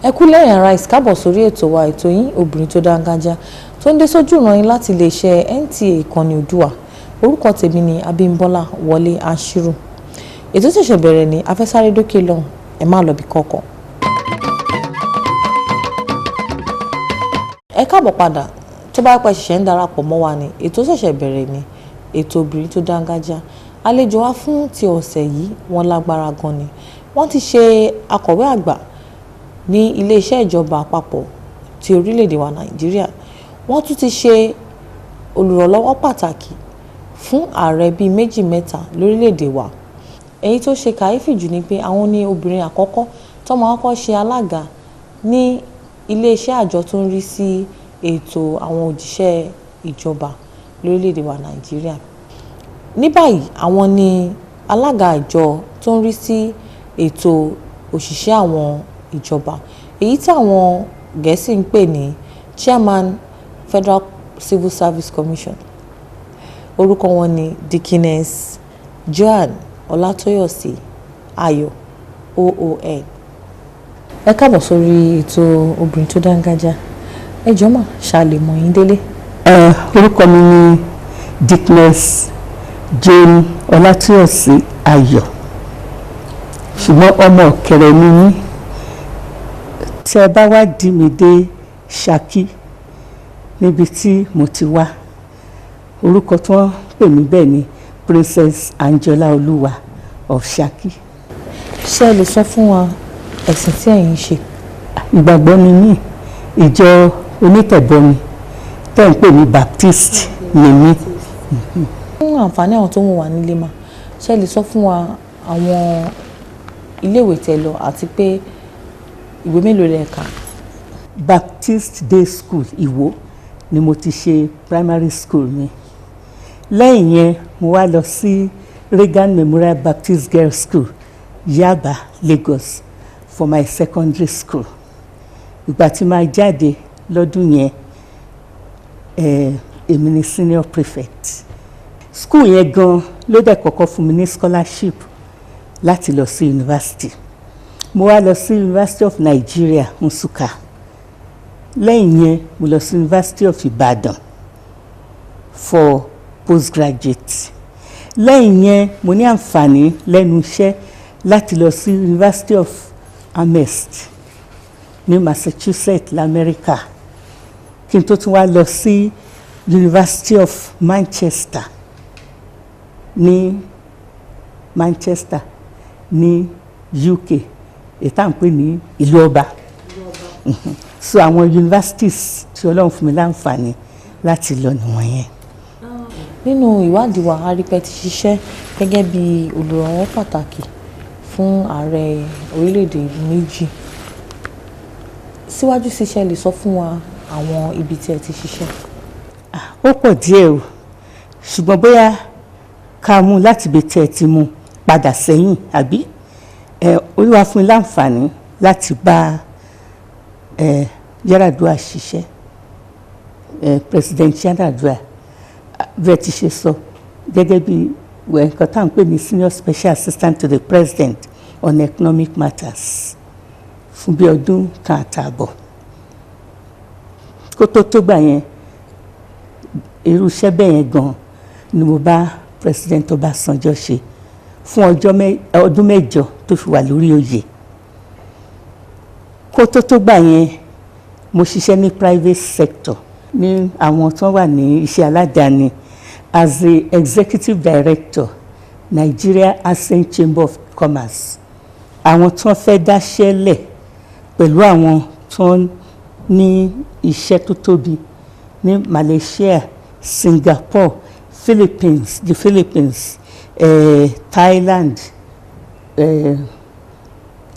ẹ kú lẹ́yìn ara ìsìkábọ̀ sórí ètò wa ètò yín obìnrin tó dáńgájá tó ń dé sójú ìran yín láti iléeṣẹ́ NTA ìkànnì Oòduà. Orúkọ tèmi ni Abímbọ́lá Wọlé Ashiru. Ètò ṣẹ̀ṣẹ̀ bẹ̀rẹ̀ ní afẹ́sáré dókè lọ́hùn, ẹ má lọ bí kọ̀ọ̀kan. Ẹ káàbọ̀ padà. Tó bá pẹ́ ṣẹ̀ṣẹ̀ ń darapọ̀ mọ́ wa ni ètò ṣẹ̀ṣẹ̀ bẹ̀rẹ̀ ní ètò obìnrin tó dáńgájá. Àlejò wa fún ti ọ̀sẹ̀ yìí wọ́n lágbára gan ni. Wọ́n ti ṣe akọ̀wé àgbà ní iléeṣẹ́ ìjọba àpapọ̀ ti orílẹ̀-èdè wa Nàìjíríà. Wọ́n tún ti ṣe olùrànlọ́wọ́ pàtàkì fún ààrẹ bíi méjì mẹ́ta lórílẹ̀-èdè wa. Èyí tó ṣe kàyéfì jù ni pé àwọn ní obìnrin àkọ́kọ́ tó máa kọ́kọ́ ṣe alága ní iléeṣẹ́ àjọ tó ń rí sí ètò àwọn òjíṣẹ́ ìjọba lórílẹ̀-èdè wa Nàìjíríà. Ní báyìí àwọn ní alága àjọ tó ń rí sí ètò òṣìṣẹ́ àwọn ìjọba, èyí tí àwọn Gẹ̀ẹ́sì ń pè ní Chairman Federal Civil Service Commission. Orúkọ wọn ni Dickiness Joan Ọlátọ́yọ̀sí Ayọ̀ OON. Ẹ káàbọ̀ sórí ètò obìnrin tó dáńgájá. Ẹ jọ̀ọ́ mà, ṣàlè mọ̀ yín délé. Orúkọ mi ni Dickiness Joan Ọlátọ́yọ̀sí Ayọ̀, ṣùgbọ́n ọmọ Ìkẹrẹ ni mí. Tí ẹ bá wá dì mí dé Ṣakí níbi tí mo ti wá, orúkọ tí wọ́n pè mí bẹ́ẹ̀ ni Princess Anjola Olúwa of Ṣakí. Ṣé ẹ lè sọ fún wa ẹ̀sìn tí ẹ̀yin ń ṣe? Ìgbàgbọ́ ni mí, ìjọ onítẹ̀bọmi tẹ́ ń pè ní Baptist ni mí. Fún àǹfààní àwọn tó ń wà nílé mà, ṣé ẹ lè sọ fún wa àwọn iléèwé tẹ́ lọ àti pé ìwé mélòó lẹ kà? Baptist Day School Ìwó ni mo ti ṣe primary school mi. Lẹ́yìn yẹn mo wá lọ sí Reagan Memorial Baptist Girls School Yaba, Lagos for my secondary school. Ìgbà tí máa jáde lọ́dún yẹn èmi ni senior prefect. School yẹn gan ló dẹ̀ kọ́kọ́ fún mi ní scholarship láti lọ sí university. Mo wá lọ sí University of Nigeria, Nsukka. Lẹ́yìn yẹn mo lọ sí University of Ibadan for postgraduate. Lẹ́yìn yẹn mo ní àǹfààní lẹ́nu iṣẹ́ láti lọ sí University of Amherst ní Massachusetts l'Amẹ́ríkà, kí n tó tún wá lọ sí University of Manchester ní Manchester ní UK, èyí tá à ń pè ní ìlú ọba. So àwọn universities tí Ọlọ́run fún mi láǹfààní láti lọ nìwọ̀nyẹn. Nínú ìwádìí wa, a rí pé ti ṣiṣẹ́ gẹ́gẹ́ bí olùrànwọ́ pàtàkì fún ààrẹ orílẹ̀-èdè méjì. Síwájú ṣiṣẹ́ lè sọ fún wa àwọn ibi tí ẹ ti ṣiṣẹ́. Ó pọ̀ díẹ̀ o, ṣùgbọ́n bóyá ká mú láti ibi tí ẹ ti mú padà sẹ́yìn, àbí? Olúwa fún mi láǹfààní láti bá Yar'Adua ṣiṣẹ́, President Yar'Adua bí ẹ ti ṣe sọ, gẹ́gẹ́ bí nǹkan tá à ń pè ní Senior Special Assistant to the President on Economic Matters fún bí ọdún kan àtààbọ̀. Kó tó gbà yẹn, irú iṣẹ́ bẹ́ẹ̀ yẹn gan ni mo bá President Ọbásanjọ́ ṣe fún ọdún mẹ́jọ tó fi wà lórí oyè. Kó tó gbà yẹn, mo ṣiṣẹ́ ní private sector ní àwọn tó wà ní iṣẹ́ aládàáni as the executive director Nigeria Ascent Chamber of Commerce. Àwọn tó fẹ́ dáṣẹ́ lẹ̀ pẹ̀lú àwọn tó ní iṣẹ́ tó tóbi ní Malaysia, Singapore, the Philippines, Thailand,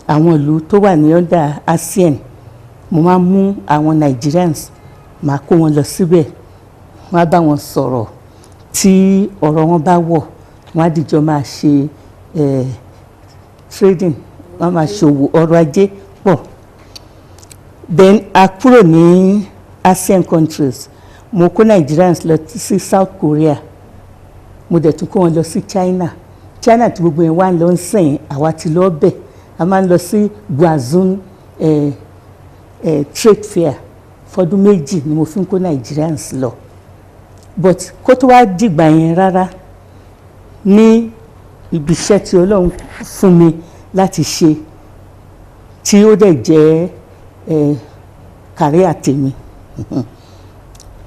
àwọn ìlú tó wà ní under ASEAN. Mo máa mú àwọn Nigerians, máa kó wọn lọ síbẹ̀, wọ́n á bá wọn sọ̀rọ̀, tí ọ̀rọ̀ wọn bá wọ̀, wọ́n á dìjọ máa ṣe trading, wọ́n máa ṣòwò ọrọ̀ ajé pọ̀. Then a kúrò ní ASEAN countries, mo kó Nigerians lọ sí South Korea, mo dẹ̀ tún kó wọn lọ sí China tí gbogbo yẹn wá ń lọ ń sìn, àwa ti lọ bẹ̀, a máa ń lọ sí Guazhou trade fair fọdún méjì ni mo fi ń kó Nigerians lọ but kó tó wá dìgbà yẹn rárá ní ibi iṣẹ́ tí Ọlọ́run fún mi láti ṣe tí ó dẹ̀ jẹ́ career tèmi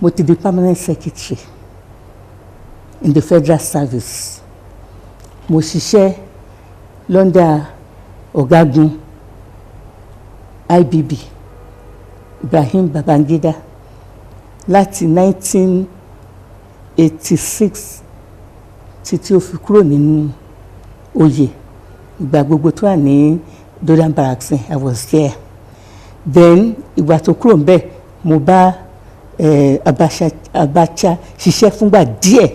mo ti di permanent secretary in the federal service mo ṣiṣẹ́ lọ́ndà ọ̀gágun IBB Ibrahim Babangida láti 1986 títí ó fi kúrò nínú oyè ìgbà gbogbo tó wà ní Dodan Barracks I was there then ìgbà tó kúrò ń bẹ̀ mo bá Abacha ṣiṣẹ́ fúngbà díẹ̀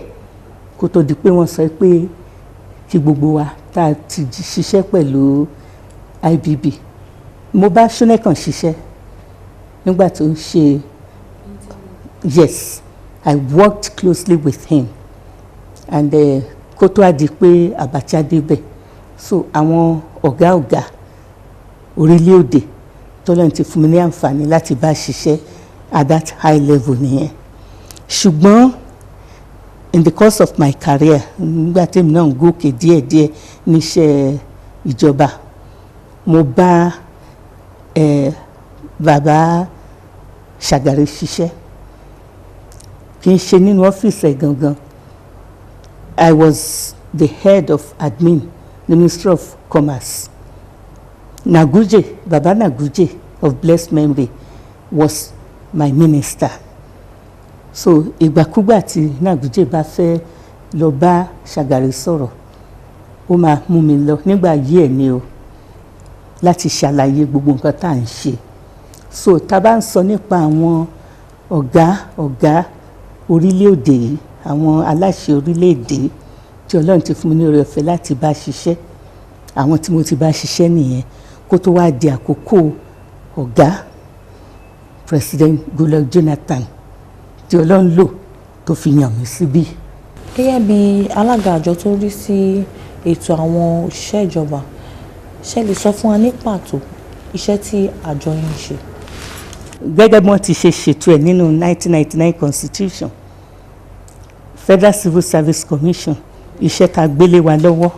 kó tó di pé wọ́n sọ pé kí gbogbo wa tá a ti ṣiṣẹ́ pẹ̀lú IBB mo bá Ṣónẹ́kàn ṣiṣẹ́ nígbà tó ń ṣe yes I worked closely with him and kó tó a di pé Abacha débẹ̀ so àwọn ọ̀gá orílẹ̀-èdè tọ́lọ́run ti fún mi ní àǹfààní láti bá ṣiṣẹ́ at that high level nìyẹn ṣùgbọ́n in the course of my career nígbà tí mi náà ń gòkè díẹ̀díẹ̀ níṣẹ́ ìjọba mo bá bàbá Ṣàgàrí ṣiṣẹ́ kì í ṣe nínú ọ́fíìsì ẹ̀ gangan I was the head of admin the Ministry of Commerce Naguje Baba Naguje of blessed memory was my minister so ìgbàkúgbà tí Naguje bá fẹ́ lọ bá Ṣàgàrí sọ̀rọ̀ ó máa mú mi lọ nígbà yí ẹ̀ ni o láti ṣàlàyé gbogbo nǹkan tá à ń ṣe so tá a bá ń sọ nípa àwọn ọ̀gá orílẹ̀-èdè yìí àwọn aláṣẹ orílẹ̀-èdè tí Ọlọ́run ti fún mi ní oore ọ̀fẹ́ láti bá ṣiṣẹ́ àwọn tí mo ti bá ṣiṣẹ́ nìyẹn kó tó wá di àkókò ọ̀gá President Goodluck Jonathan tí Ọlọ́run lò tó fi yàn mí síbí. gẹ́gẹ́ bí alága àjọ tó rí sí ètò àwọn òṣìṣẹ́ ìjọba ṣé lè sọ fún wa ní pàtó iṣẹ́ tí àjọ yín ń ṣe. gẹ́gẹ́ bí wọ́n ti ṣe ṣètò ẹ̀ nínú 1999 constitution Federal Civil Service Commission iṣẹ́ tá a gbélé wa lọ́wọ́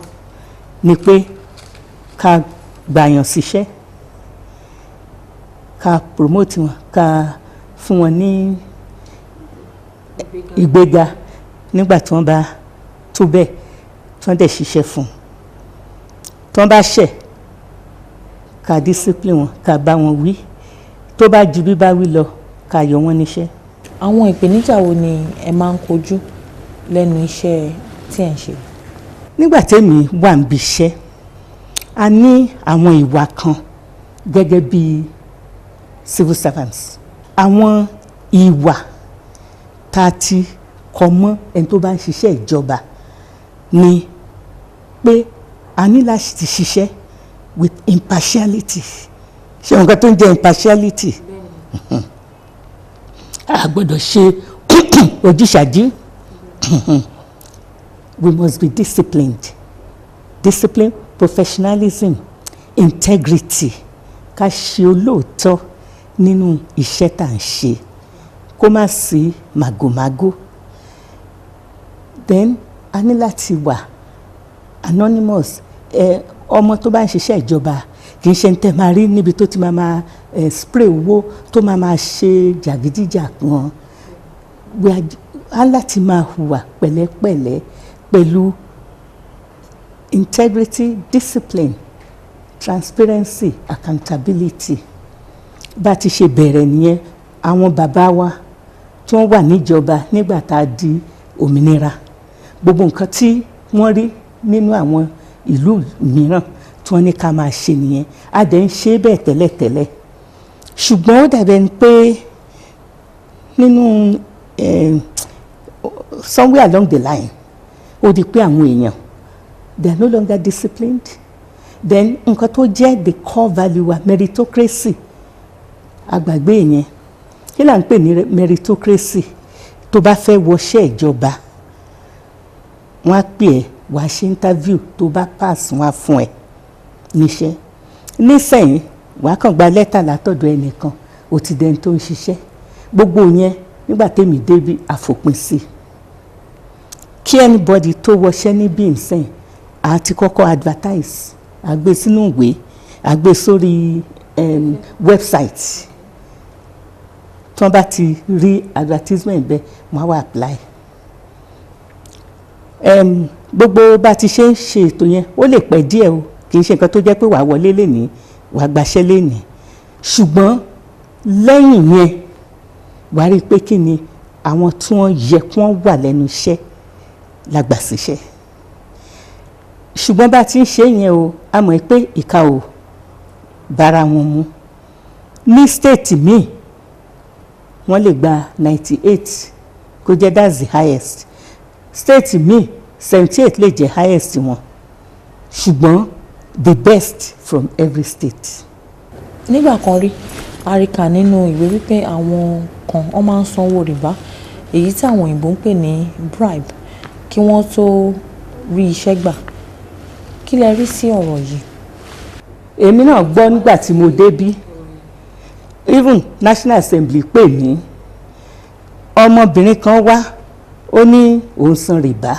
ni pé ká gbàyàn síṣẹ́ ká promote wọn ká fún wọn ní ìgbéga nígbà tí wọ́n bá tó bẹ́ẹ̀ tí wọ́n dẹ̀ ṣiṣẹ́ fún tí wọ́n bá ṣẹ̀ ká discipline wọn ká bá wọn wí tó bá ju bí bá wí lọ ká yọ wọ́n níṣẹ́. àwọn ìpèníjà wo ni ẹ máa ń kojú lẹ́nu iṣẹ́ tí ẹ̀ ń ṣe. nígbà tẹ́mi wà níbi iṣẹ́ a ní àwọn ìwà kan gẹ́gẹ́ bí civil servants àwọn ìwà tá a ti kọ mọ́ ẹni tó bá ń ṣiṣẹ́ ìjọba ni pé a ní láti ṣiṣẹ́ with impartiality ṣé nǹkan tó ń jẹ́ impartiality a gbọ́dọ̀ ṣe ojúṣàjú we must be disciplined professionalism integrity ká ṣe olóòótọ́ nínú iṣẹ́ tá à ń ṣe kó má sí màgòmágó then a ní láti wà anonymous ọmọ tó bá ń ṣiṣẹ́ ìjọba kì í ṣe ń tẹ́ máa rí níbi tó ti máa spray owó tó máa ṣe jàgídíjàgan a láti máa hùwà pẹ̀lẹ́pẹ̀lẹ́ pẹ̀lú integrity discipline transparency accountability bá ti ṣe bẹ̀rẹ̀ nìyẹn àwọn bàbá wa tí wọ́n wà níjọba nígbà tá a di òmìnira gbogbo nǹkan tí wọ́n rí nínú àwọn ìlú mìíràn tí wọ́n ní ká máa ṣe nìyẹn a dẹ̀ ń ṣe bẹ́ẹ̀ tẹ́lẹ̀tẹ́lẹ̀ ṣùgbọ́n ó dàbẹ̀ ni pé nínú somewhere along the line ó di pé àwọn èèyàn they are no longer disciplined then nǹkan tó jẹ́ the core value wa meritocracy àgbàgbé yẹn kí là ń pè ní meritocracy tó bá fẹ́ wọṣẹ́ ìjọba wọ́n á pè ẹ́ wàá ṣe interview tó bá pass wọ́n á fún ẹ níṣẹ́ nísẹ̀yìn wàá kàn gba lẹ́tà látọ̀dọ̀ ẹnìkan ó ti dẹni tó ń ṣiṣẹ́. Gbogbo yẹn nígbà tèmi débi àfòpin sí i. Kí anybody tó wọṣẹ́ níbí ìsìn àti kọ́kọ́ advertise, àgbé sínú ìwé, àgbé sórí website. Tí wọ́n bá ti rí advertisement bẹ́ẹ̀ wọ́n á wá apply. Gbogbo bá ti ṣe ń ṣe ètò yẹn ó lè pẹ́ díẹ̀ o, kì í ṣe nǹkan tó jẹ́ pé wàá wọlé lénìí wàá gbaṣẹ́ lénìí. Ṣùgbọ́n lẹ́yìn yẹn wàá rí i pé kí ni àwọn tí wọ́n yẹ kí wọ́n wà lẹ́nu iṣẹ́ la gbà síṣẹ́. Ṣùgbọ́n bá ti ń ṣe yẹn o, a mọ̀ pé ìka ò bára wọn mu. Ní state míì wọ́n lè gba 98 kó jẹ́ that's the highest. State míì 78 lè jẹ́ highest wọn. Ṣùgbọ́n the best from every state. Nígbà kan rí a rí kà nínú ìwé wípé àwọn kan wọ́n máa ń sanwó rìbá, èyí tí àwọn òyìnbó ń pè ní bribe, kí wọ́n tó rí iṣẹ́ gbà. Kí lẹ rí sí ọ̀rọ̀ yìí? Èmi náà gbọ́ nígbà tí mo débí, even National Assembly pè mí, ọmọbìnrin kan wá ó ní òun san rìbá.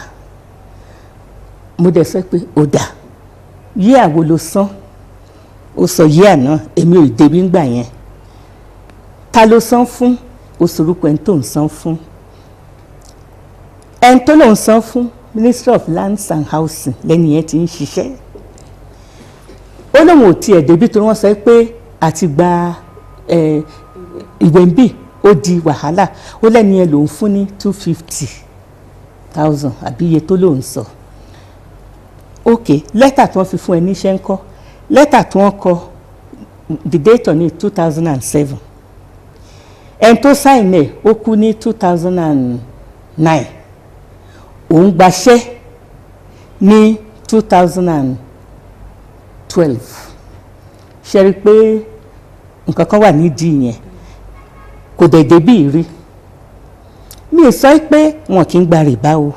Mo dẹ̀ sọ pé ó dà, yí àwo ló san. Ó sọ yí àná, èmi ò débí ńgbà yẹn. Ta ló san fún? Ó sorúkọ ẹni tó ń san fún. Ẹni tó lòun san fún Ministry of Lands and Housing lẹ́ni yẹn ti ń ṣiṣẹ́. Ó lóun ò tiẹ̀ débí torí wọ́n sọ pé àti gba ìwé ń bì ó di wàhálà. Ó lẹ́ni yẹn lòun fún ní 250,000 àbí iye tó lòun sọ. Ok, lẹ́tà tí wọ́n fi fún ẹ níṣẹ́ ńkọ́? Lẹ́tà tí wọ́n kọ the date on it 2007. Ẹni tó sign ẹ̀ ó kú ní 2009. Òun gbaṣẹ́ ní 2012. Ṣe rí pé nǹkan kan wà nídìí yẹn, kò dẹ̀ débí rí. Mi ò sọ pé wọn kì í gba rìbá o,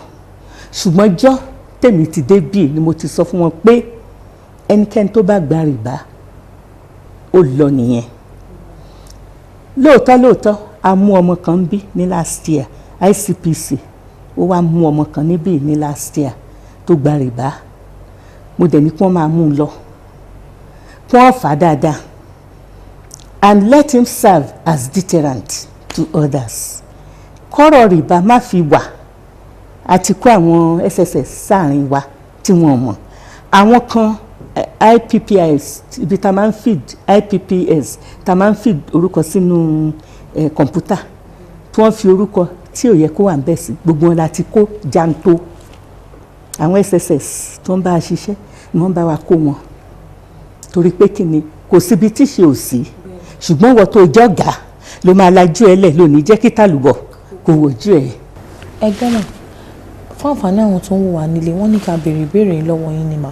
ṣùgbọ́n jọ́ tèmi ti débí ni mo ti sọ fún wọn pé ẹnikẹ́ni tó bá gba rìbá ó lọ nìyẹn. Lóòótọ́ a mú ọmọ kan bí ní last year, ICPC ó wá mú ọmọ kan níbí ní last year tó gba rìbá. Mo dẹ̀ ní kí wọ́n máa mú un lọ, kí wọ́n fà á dáadáa and let him serve as deterrent to others. Kọ́rọ̀ rìbá má fi wà àti kó àwọn SSS sáàrin wa tí wọ́n mọ̀. Àwọn kan IPPS, ibi tá máa ń feed IPPS, tá máa ń feed orúkọ sínú kọ̀ǹpútà tí wọ́n fi orúkọ tí ò yẹ kó wà ń bẹ̀ sí, gbogbo wọn láti kó janto. Àwọn SSS tó ń bá a ṣiṣẹ́ ni wọ́n bá wa kó wọn. Torí pé kí ni kò síbi tí ṣe ò sí, ṣùgbọ́n wọ́n tó jọ̀gá ló máa lajú ẹ lẹ̀ lónìí jẹ́ kí tàlùbọ̀ kò wojú ẹ̀. Ẹgbẹ́ náà fún àǹfààní àwọn tó ń wò wá nílé, wọ́n ní ká béèrè ìbéèrè lọ́wọ́ yín ni mà.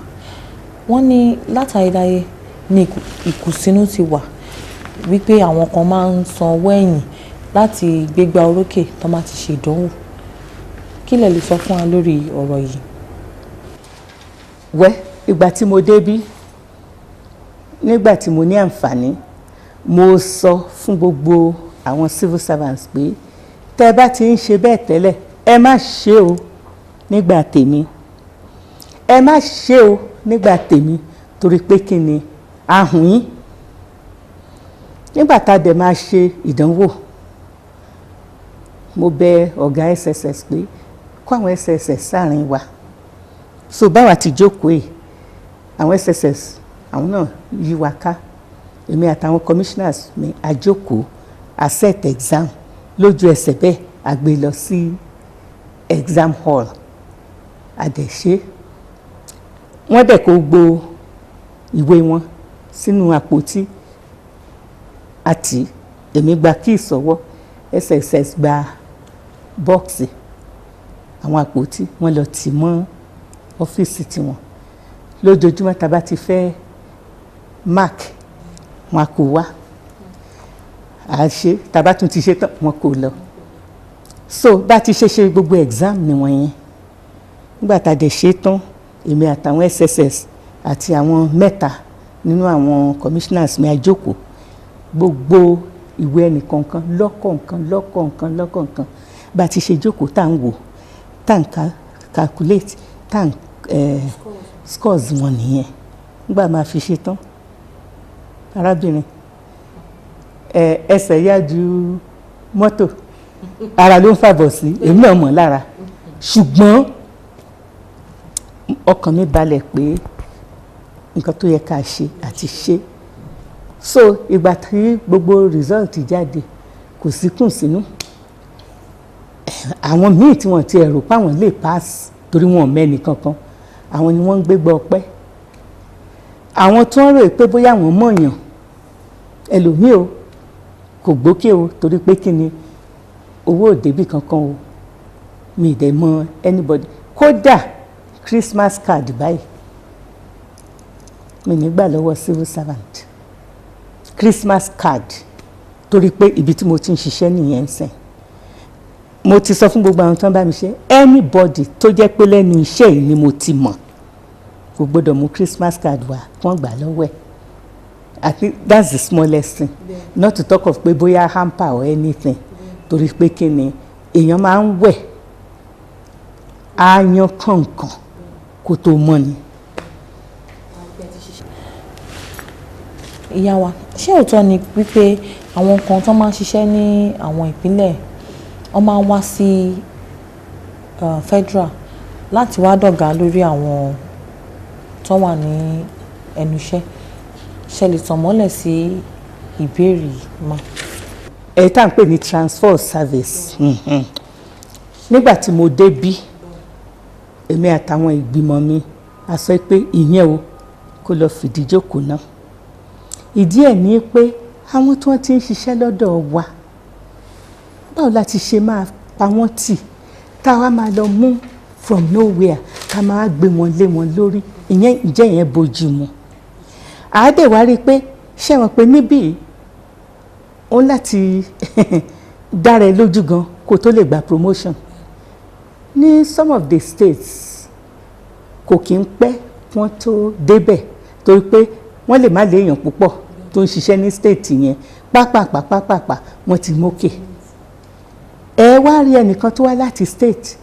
Wọ́n ní látayédáyé ní ìkùnsínú ti wà wípé àwọn kan máa ń san owó ẹ̀yìn láti gbégbá orókè tó máa ti ṣe ìdánwò. Kí lẹ lè sọ fún wa lórí ọ̀rọ̀ yìí? Ìgbà tí mo débí, nígbà tí mo ní àǹfààní, mo sọ fún gbogbo àwọn civil servants pé tẹ́ bá ti ń ṣe bẹ́ẹ̀ tẹ́lẹ̀ ẹ má ṣe o nígbà tèmi. Ẹ má ṣe o nígbà tèmi torí pé kí ni ahùn yín. Nígbà tá a dẹ̀ máa ṣe ìdánwò, mo bẹ ọ̀gá SSS pé kó àwọn SSS sáàrin wa. So báwa ti jókòó yìí, àwọn SSS àwọn náà yí wa ká. Èmi àtàwọn commissioners mi àjókòó a set exam lójú ẹsẹ̀ bẹ́ẹ̀ a gbé lọ sí exam hall àdẹ̀ṣe. Wọ́n dẹ̀ kó gbó ìwé wọn sínú àpótí àti èmi gba kí ìsọwọ́, SSS gba bọ́ọ̀sì àwọn àpótí wọ́n lọ tì mọ́ ọ́fíìsì tiwọn. Lójoojúmọ́ tá bá ti fẹ́ mark wọn kò wá, à ṣe tá bá tún ti ṣe tán wọn kò lọ. So bá ti ṣe gbogbo exam ni wọ́n yẹn. Nígbà tá a dẹ̀ ṣe tán, èmi àtàwọn SSS àti àwọn mẹ́ta nínú àwọn commissioners mi àjókòó, gbogbo ìwé ẹnìkọ̀ọ̀kan lọ́kọ̀ọ̀kan bá ti ṣe jókòó tá à ń wò tá à ń calculate tá à ń scores wọn nìyẹn nígbà máa fi ṣe tán arábìnrin ẹsẹ̀ yá ju mọ́tò ara ló ń fàbọ̀ sí èmi náà mọ̀ lára ṣùgbọ́n ọkàn mi balẹ̀ pé nǹkan tó yẹ ká ṣe àti ṣe so ìgbà tí gbogbo result jáde kò sí kùnsínú àwọn míì tí wọ́n ti ẹ̀rù páwọn lè pass torí wọn ò mẹ́ni kankan àwọn ni wọ́n ń gbégbá ọpẹ́ àwọn tó ń rò pé bóyá àwọn mọ̀yàn ẹlòmíì o kò gbókè o torí pé kí ni owó ò débì kankan o mi ì dẹ̀ mọ anybody kódà Christmas card báyìí mi nígbà lọ́wọ́ civil servant Christmas card torí pé ibi tí mo ti ń ṣiṣẹ́ nìyẹn ń sìn mo ti sọ fún gbogbo àwọn tó ń bá mi ṣe anybody tó jẹ́ pé lẹ́nu iṣẹ́ yìí ni mo ti mọ̀ kò gbọ́dọ̀ mú Christmas card wá wọ́n gbà lọ́wọ́ ẹ̀ I think that's the smallest thing not to talk of pé bóyá hamper or anything torí pé kí ni èèyàn máa ń wẹ̀ àyàn kọ̀ọ̀kan kó tó mọ́ ni. ìyá wa ṣé òótọ́ ni wípé àwọn kan tó máa ń ṣiṣẹ́ ní àwọn ìpínlẹ̀ wọ́n máa ń wá sí federal láti wá dọ̀gá lórí àwọn tó wà ní ẹnu iṣẹ́ ṣe lè tàn mọ́lẹ̀ sí ìbéèrè mọ́. ẹ̀ tá à ń pè ní transfer service nígbà tí mo débí èmi àtàwọn ìgbìmọ̀ mi a sọ pé ìyẹn o kó lọ fìdí jókòó náà ìdí ẹ̀ ní pé àwọn tí wọ́n ti ń ṣiṣẹ́ lọ́dọ̀ wa báwo la ti ṣe máa pa wọ́n tì táwa máa lọ mú from nowhere ká máa gbé wọn lé wọn lórí ìyẹn ìjẹ́ yẹn bójú mu àádẹ́ wá rí i pé ṣé wọn pé níbí ó láti dára ẹ lójú gan kó tó lè gba promotion ní some of the states kò kí ń pẹ́ wọ́n tó débẹ̀ torí pé wọ́n lè má léèyàn púpọ̀ tó ń ṣiṣẹ́ ní state yẹn pápápá wọ́n ti mókè ẹ wá rí ẹnìkan tó wá láti state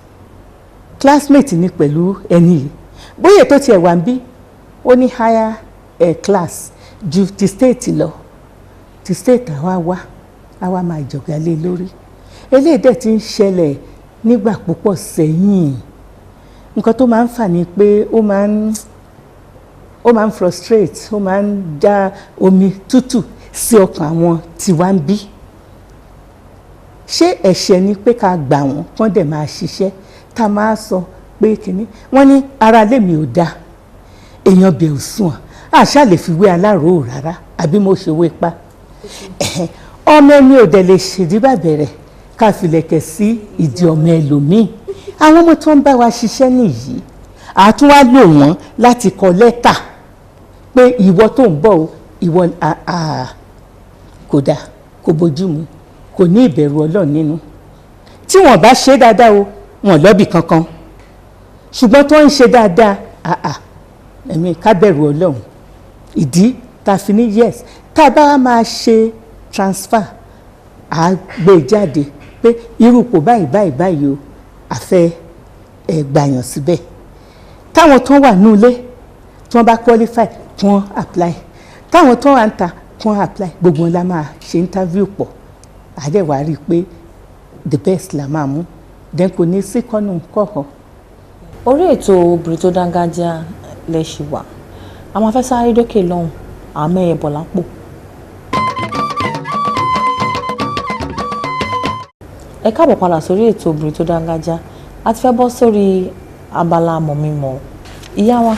classmate ni pẹ̀lú ẹni yìí bóyá tó tiẹ̀ wá ń bí ó ní higher class ju ti state lọ ti state àwa máa jọ̀gá lé lórí eléyìí dẹ̀ ti ń ṣẹlẹ̀ nígbà púpọ̀ sẹ́yìn nǹkan tó máa ń fà ní pé ó máa ń frustrate ó máa ń dá omi tútù sí ọkàn àwọn tí wá ń bí ṣé ẹ̀ṣẹ̀ ni pé ká gbà wọ́n kán dẹ̀ máa ṣiṣẹ́ tá a máa sọ pé kínní wọ́n ní ara lèmi ò dáa èèyàn bẹ̀ ò sùn àṣà lè fi wé aláròó rárá àbí mo ṣe wé pa ọmọ ẹni ò dẹ̀ lè ṣèdí bàbẹ̀rẹ̀ ká filẹ̀kẹ̀ sí ìdí ọmọ ẹlòmíì àwọn ọmọ tó ń bá wa ṣiṣẹ́ nìyí àtún wá lò wọ́n láti kọ lẹ́tà pé ìwọ tó ń bọ̀ ìwọ kódà kò bójú mu kò ní ìbẹ̀rù Ọlọ́run nínú tí wọ́n bá ṣe dáadáa o wọ́n lọ́bì kankan ṣùgbọ́n tó ń ṣe dáadáa ẹ̀mí ká bẹ̀rù Ọlọ́run ìdí tá a fi ní yes tá a bá máa ṣe transfer à gbé jáde pé irú kò báyìí o àfẹ́ gbàyàn síbẹ̀ táwọn tó wà ní ilé tí wọ́n bá qualify kí wọ́n apply táwọn tó wà ń ta kí wọ́n apply gbogbo wọn la máa ṣe interview pọ̀ àdẹ̀wà rí i pé the best la máa mú then kò ní sí kọ́nù kọ̀ọ̀kan. orí ètò Obìnrin tó Dángájíá lẹ ṣì wà a máa fẹ́ sáré dókè lọ́hùn àmọ́ ẹ̀ bọ̀ lápò. ẹ káàbọ̀ padà sórí ètò Obìnrin tó Dángájíá a ti fẹ́ bọ́ sórí abala mọ̀-mí-mọ̀ ìyá wa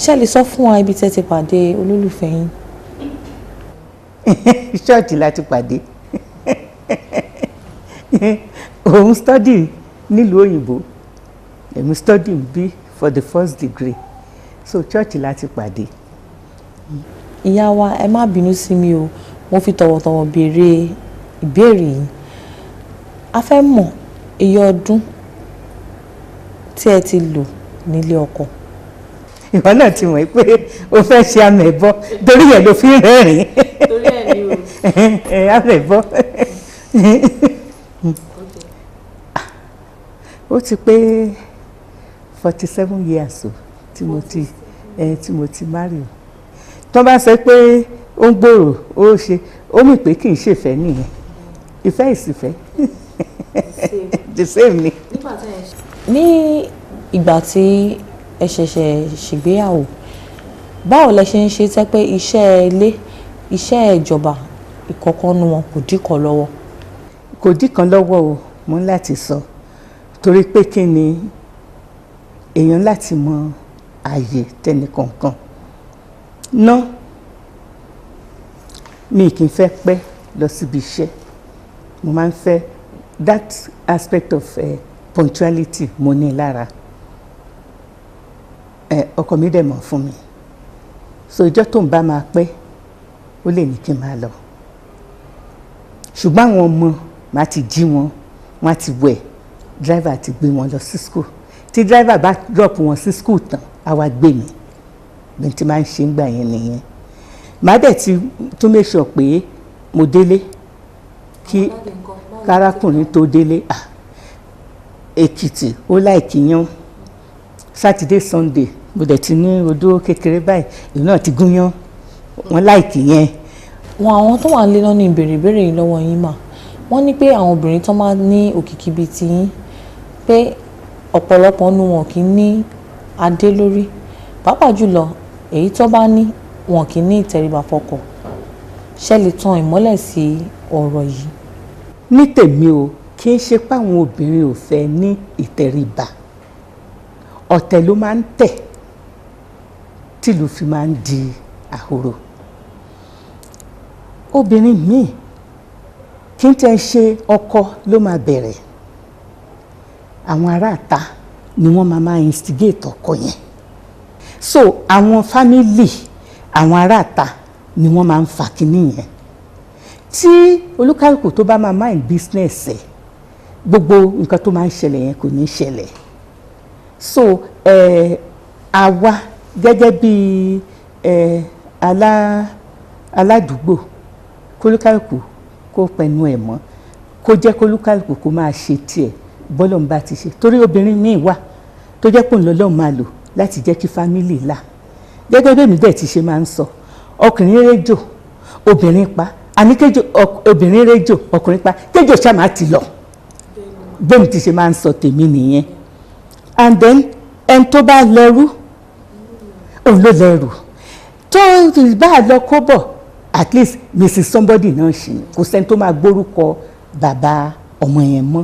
ṣé lè sọ fún wa ibi tẹ́ ti pàdé olólùfẹ́ yín. ṣọ́ọ̀tì láti pàdé òun study nílùú òyìnbó èmi study bí for the first degree so ṣọ́ọ̀tì láti pàdé. ìyá wa ẹ má bínú sí mi o mo fi tọ̀wọ̀tọ̀wọ̀ béèrè ìbéèrè yìí a fẹ́ mọ̀ iye ọdún tí ẹ ti lò nílé ọkọ. ìwọ náà ti mọ̀ pé o fẹ́ ṣe àmì ẹ̀bọ torí ẹ̀ ló fi rẹ́rìn-ín. torí ẹ̀ ni o. àrẹ̀ bọ́. Ó ti pé 47 years o tí mo ti marry o. Tó bá sọ pé ó ń gbòòrò ó ṣe ó mì pé kì í ṣèfẹ́ nìyẹn, ìfẹ́ ìsìfẹ́ the same ni. Ní ìgbà tí ẹ ṣẹ̀ṣẹ̀ ṣègbéyàwó, báwo lẹ ṣe ń ṣe tẹ́ pé iṣẹ́ ilé, iṣẹ́ ìjọba ìkọ̀kan wọn kò dí kan lọ́wọ́? Kò dí kan lọ́wọ́ o, mo ń láti sọ, torí pé kí ni èèyàn láti mọ ààyè tẹnìkọ̀ọ̀kan ná. Mi kì í fẹ́ pẹ́ lọ síbi iṣẹ́, mo máa ń fẹ́ that aspect of punctuality mo ní lára. Ọkọ mi dẹ̀ mọ̀ fún mi, so ìjọ́ tó ń bá máa pẹ́ ó lè ní kí n máa lọ, ṣùgbọ́n àwọn ọmọ máa ti jí wọn, wọ́n á ti wẹ̀, driver ti gbé wọn lọ sí school. Tí driver bá drop wọn sí school tán á wá gbé mi, bí n ti máa ń ṣe ń gbà yẹn nìyẹn. Màá dẹ̀ ti tún make sure pé mo délé kí kárákùnrin tó délé. Èkìtì ó láìkí yán, Saturday Sunday mo dẹ̀ ti ní odó kékeré báyìí, ìlú náà ti gún yán, wọ́n láìkí yẹn. Àwọn tó wà nílé náà ní ìbéèrè yìí lọ́wọ́ yín mà, wọ́n ní pé àwọn obìnrin tó máa ní òkìkí bíi ti yín pé ọ̀pọ̀lọpọ̀ nínú wọn kì í ní adé lórí, pàápàá jùlọ èyí tó bá ní wọn kì í ní ìtẹríba fọ́kọ. Ṣé lè tan ìmọ́lẹ̀ sí ọ̀rọ̀ yìí? Ní tèmi o, kì í ṣe pé àwọn obìnrin ò fẹ́ ní ìtẹríba, ọ̀tẹ̀ ló máa ń tẹ̀ tìlú fi máa ń di àhòrò. Obìnrin míì kì í tẹ́ ṣe ọkọ ló máa bẹ̀rẹ̀, àwọn aráàta ni wọ́n máa instigate ọkọ yẹn. So àwọn family, àwọn aráàta ni wọ́n máa ń fa kinní yẹn. Tí olúkálùkù tó bá máa mind business ẹ̀, gbogbo nǹkan tó máa ń ṣẹlẹ̀ yẹn kò ní ṣẹlẹ̀. So àwa gẹ́gẹ́ bí aládùúgbò, kólúkálùkù kó pẹnu ẹ̀ mọ́, kó jẹ́ kólúkálùkù kó máa ṣe tiẹ̀ bọ́lọ́run bá ti ṣe. Torí obìnrin míì wà tó jẹ́ pé òun lọ́lọ́run máa lò láti jẹ́ kí fámìlì là. Gẹ́gẹ́ bí èmi dẹ̀ ti ṣe máa ń sọ, ọkùnrin réjò obìnrin pa, àní kéjò obìnrin réjò ọkùnrin pa, kéjò ṣáà máa ti lọ. Bẹ́ẹ̀ni ti ṣe máa ń sọ tèmi nìyẹn. And then ẹni tó bá lẹ́rú òun ló lẹ́rù, tó bá lọ kó bọ̀ at least Mrs. somebody náà ṣì ní, kò sẹ́ni tó máa gbórúkọ bàbá ọmọ yẹn mọ́.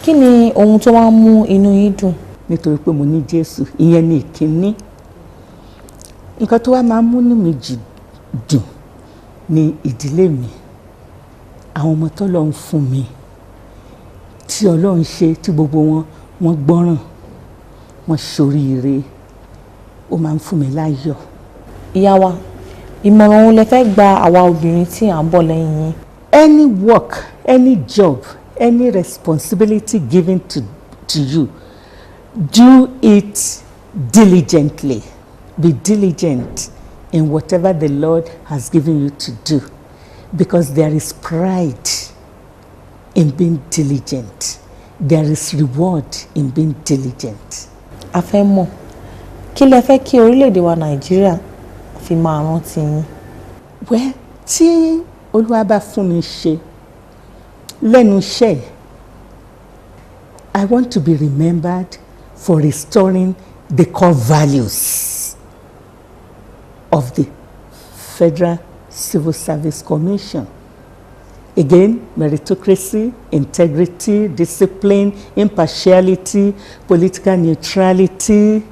Kí ni ohun tó máa ń mú inú yín dùn? Nítorí pé mo ní Jésù, ìyẹn ni ìkíní. Nǹkan tó wá máa ń múnú mi dùn ní ìdílé mi, àwọn ọmọ t'Ọlọ́run fún mi, tí Ọlọ́run ṣe tí gbogbo wọn gbọ́ràn, wọ́n ṣoríire, ó máa ń fún mi láyọ̀. Ìyá wa, ìmọ̀ràn wo lẹ fẹ́ gba àwa obìnrin tí à ń bọ̀ lẹ́yìn yín? Any work, any job, any responsibility given to you, do it diligently. Be diligent in whatever the Lord has given you to do, because there is pride in being diligent. There is reward in being diligent. A fẹ́ mọ̀, kí lẹ fẹ́ kí orílẹ̀-èdè wa Nàìjíríà fi máa rántí yín? Well, tí Olúwa bá fún mi ṣe lẹ́nu iṣẹ́, I want to be remembered for restoring the core values of the Federal Civil Service Commission. Again, meritocracy, integrity, discipline, impartiality, political neutrality,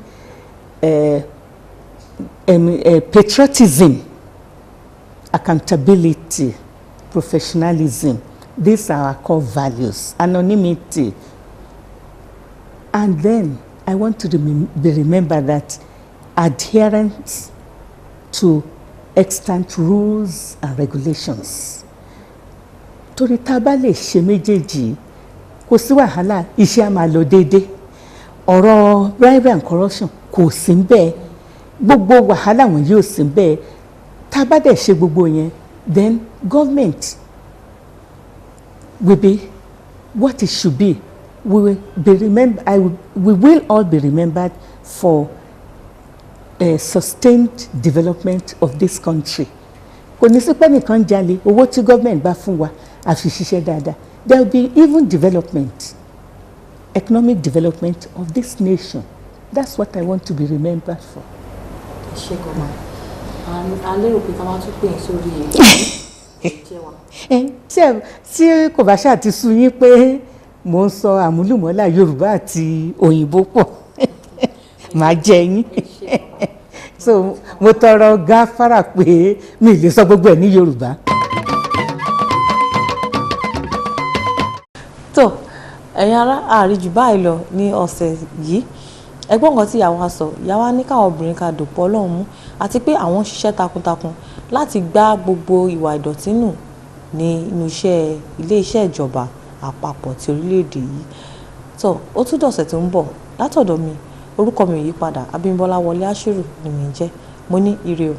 patriotism, accountability, professionalism. These are our core values. Anonymity. And then I want to be remembered that adherence to extant rules and regulations. Torí tá bá lè ṣe méjèèjì, kò sí wàhálà, iṣẹ́ á máa lọ déédé. Ọ̀rọ̀ bribery and corruption kò sí ńbẹ̀, gbogbo wàhálà wọn yóò sí ńbẹ̀. Tá bá dẹ̀ ṣe gbogbo yẹn, then government will be what it should be. We will all be remembered for sustained development of this country. Kò ní sí pé nìkan jalè, owó tí government bá fún wa àfi ṣiṣẹ́ dáadáa. There will be even development, economic development of this nation. That's what I want to be remembered for. ṣe gọmọ a lérò pé ká máa tún pè é sórí jẹ wa. Tí kò bá ṣáà ti sú yín pé mò ń sọ àmúlùmọ́là Yorùbá àti òyìnbó pọ̀ màá jẹ yín so mo tọrọ gáfárà pé mi ì lè sọ gbogbo ẹ̀ ní Yorùbá. tó ẹ̀yin ará àríjù báyìí lọ ní ọ̀sẹ̀ yìí ẹgbọ́n nǹkan tí ìyàwó wa sọ ìyàwó wa ní káwọn obìnrin ká dòpọ̀ Ọlọ́run mú àti pé àwọn ń ṣiṣẹ́ takuntakun láti gbá gbogbo ìwà ìdọ̀tí nù ní inú ilé iṣẹ́ ìjọba àpapọ̀ ti orílẹ̀-èdè yìí. tó ó tún dọ̀sẹ̀ tó ń bọ̀ látọ̀dọ̀ mi orúkọ mi ò yí padà Abímbọ́lá Wọlé Ashiru ni mi ń jẹ́ mo ní ire o.